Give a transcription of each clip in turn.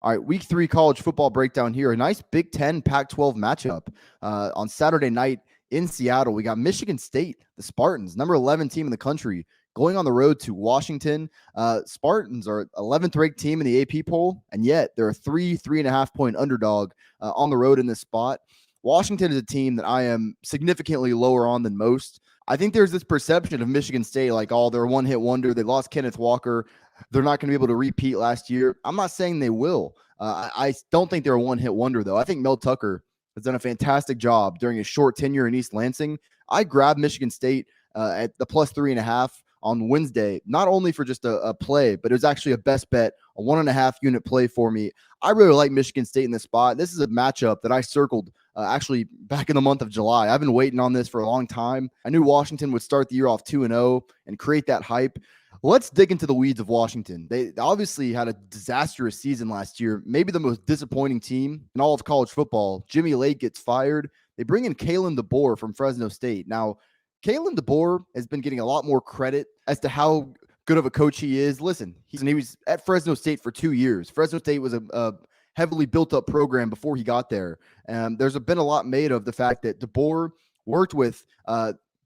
All right, week 3 college football breakdown here. A nice Big Ten Pac-12 matchup on Saturday night in Seattle. We got Michigan State, the Spartans, number 11 team in the country, going on the road to Washington. Spartans are 11th ranked team in the AP poll, and yet they're a 3.5 point underdog on the road in this spot. Washington is a team that I am significantly lower on than most. I think there's this perception of Michigan State like, oh, they're a one-hit wonder. They lost Kenneth Walker. They're not going to be able to repeat last year. I'm not saying they will. I don't think they're a one-hit wonder, though. I think Mel Tucker has done a fantastic job during his short tenure in East Lansing. I grabbed Michigan State at the plus 3.5 on Wednesday, not only for just a play, but it was actually a best bet, a 1.5 unit play for me. I really like Michigan State in this spot. This is a matchup that I circled actually back in the month of July. I've been waiting on this for a long time. I knew Washington would start the year off 2-0 and create that hype. Let's dig into the weeds of Washington. They obviously had a disastrous season last year, maybe the most disappointing team in all of college football. Jimmy Lake gets fired. They bring in Kalen DeBoer from Fresno State. Now, Kalen DeBoer has been getting a lot more credit as to how good of a coach he is. Listen, he was at Fresno State for 2 years. Fresno State was a heavily built-up program before he got there. There's been a lot made of the fact that DeBoer worked with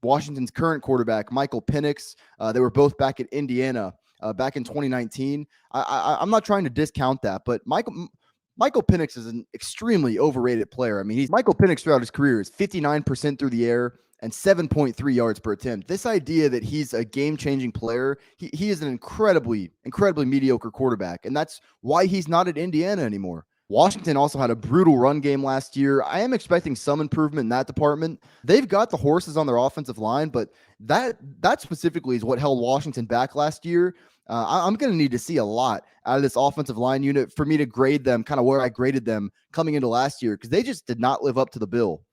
Washington's current quarterback, Michael Penix. They were both back at Indiana back in 2019. I'm not trying to discount that, but Michael Penix is an extremely overrated player. I mean, Michael Penix throughout his career is 59% through the air and 7.3 yards per attempt. This idea that he's a game-changing player, he is an incredibly mediocre quarterback, and that's why he's not at Indiana anymore. Washington also had a brutal run game last year. I am expecting some improvement in that department. They've got the horses on their offensive line, but that specifically is what held Washington back last year. I'm going to need to see a lot out of this offensive line unit for me to grade them kind of where I graded them coming into last year, because they just did not live up to the bill.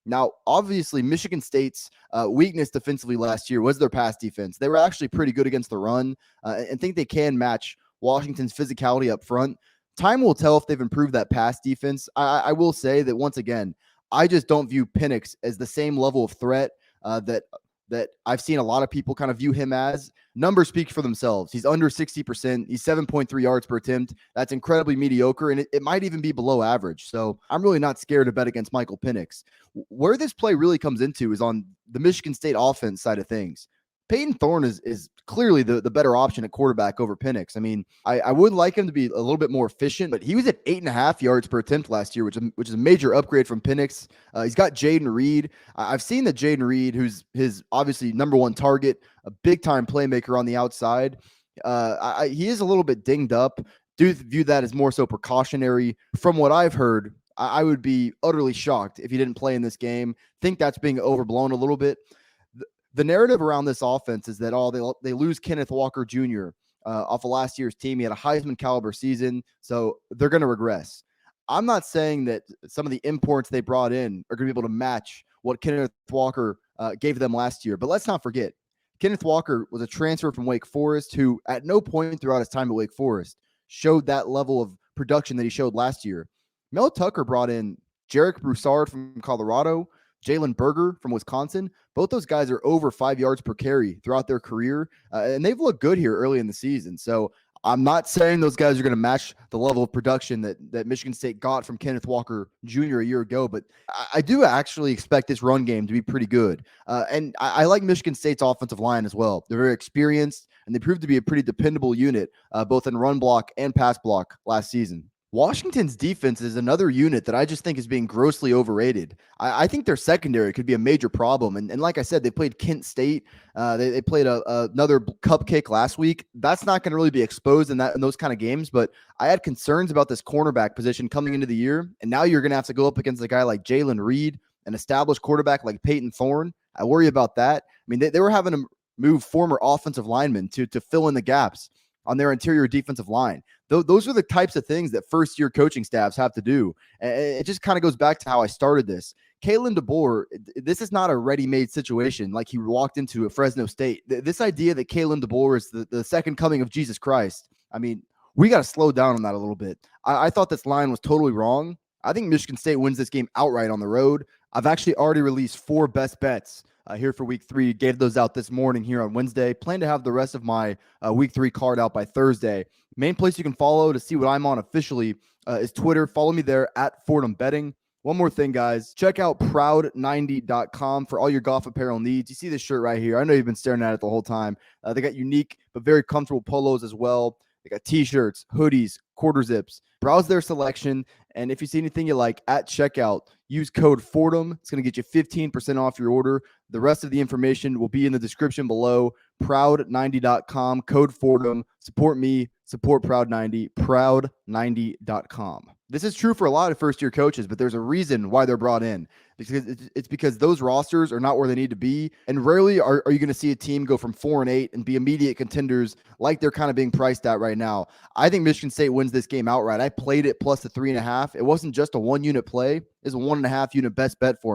Now, obviously, Michigan State's weakness defensively last year was their pass defense. They were actually pretty good against the run and think they can match Washington's physicality up front. Time will tell if they've improved that pass defense. I will say that, once again, I just don't view Penix as the same level of threat that I've seen a lot of people kind of view him as. Numbers speak for themselves. He's under 60%. He's 7.3 yards per attempt. That's incredibly mediocre, and it might even be below average. So I'm really not scared to bet against Michael Penix. Where this play really comes into is on the Michigan State offense side of things. Peyton Thorne is clearly the better option at quarterback over Penix. I mean, I would like him to be a little bit more efficient, but he was at 8.5 yards per attempt last year, which is a major upgrade from Penix. He's got Jayden Reed. I've seen that Jayden Reed, who's his obviously number one target, a big-time playmaker on the outside. He is a little bit dinged up. Do view that as more so precautionary. From what I've heard, I would be utterly shocked if he didn't play in this game. Think that's being overblown a little bit. The narrative around this offense is that they lose Kenneth Walker Jr. Off of last year's team. He had a Heisman caliber season, so they're going to regress. I'm not saying that some of the imports they brought in are going to be able to match what Kenneth Walker gave them last year. But let's not forget, Kenneth Walker was a transfer from Wake Forest who at no point throughout his time at Wake Forest showed that level of production that he showed last year. Mel Tucker brought in Jarek Broussard from Colorado, Jalen Berger from Wisconsin. Both those guys are over 5 yards per carry throughout their career, and they've looked good here early in the season. So I'm not saying those guys are going to match the level of production that Michigan State got from Kenneth Walker Jr. a year ago, but I do actually expect this run game to be pretty good. And I like Michigan State's offensive line as well. They're very experienced, and they proved to be a pretty dependable unit, both in run block and pass block last season. Washington's defense is another unit that I just think is being grossly overrated. I think their secondary could be a major problem. And like I said, they played Kent State. They played another cupcake last week. That's not going to really be exposed in those kind of games. But I had concerns about this cornerback position coming into the year. And now you're going to have to go up against a guy like Jayden Reed, an established quarterback like Peyton Thorne. I worry about that. I mean, they were having to move former offensive linemen to fill in the gaps on their interior defensive line. Those are the types of things that first-year coaching staffs have to do. It just kind of goes back to how I started this. Kalen DeBoer, this is not a ready-made situation like he walked into at Fresno State. This idea that Kalen DeBoer is the second coming of Jesus Christ, I mean, we got to slow down on that a little bit. I thought this line was totally wrong. I think Michigan State wins this game outright on the road. I've actually already released 4 best bets here for week 3. Gave those out this morning here on Wednesday. Plan to have the rest of my week 3 card out by Thursday. Main place you can follow to see what I'm on officially is Twitter. Follow me there at Fordham Betting. One more thing, guys. Check out proud90.com for all your golf apparel needs. You see this shirt right here. I know you've been staring at it the whole time. They got unique but very comfortable polos as well. They got t-shirts, hoodies, quarter zips. Browse their selection, and if you see anything you like at checkout, use code Fordham. It's going to get you 15% off your order. The rest of the information will be in the description below. Proud90.com, code Fordham. Support me, support Proud90, proud90.com. This is true for a lot of first-year coaches, but there's a reason why they're brought in. It's because those rosters are not where they need to be, and rarely are you going to see a team go from 4-8 and be immediate contenders like they're kind of being priced at right now. I think Michigan State wins this game outright. I played it plus the 3.5. It wasn't just a 1-unit play. It's a 1.5-unit best bet for me.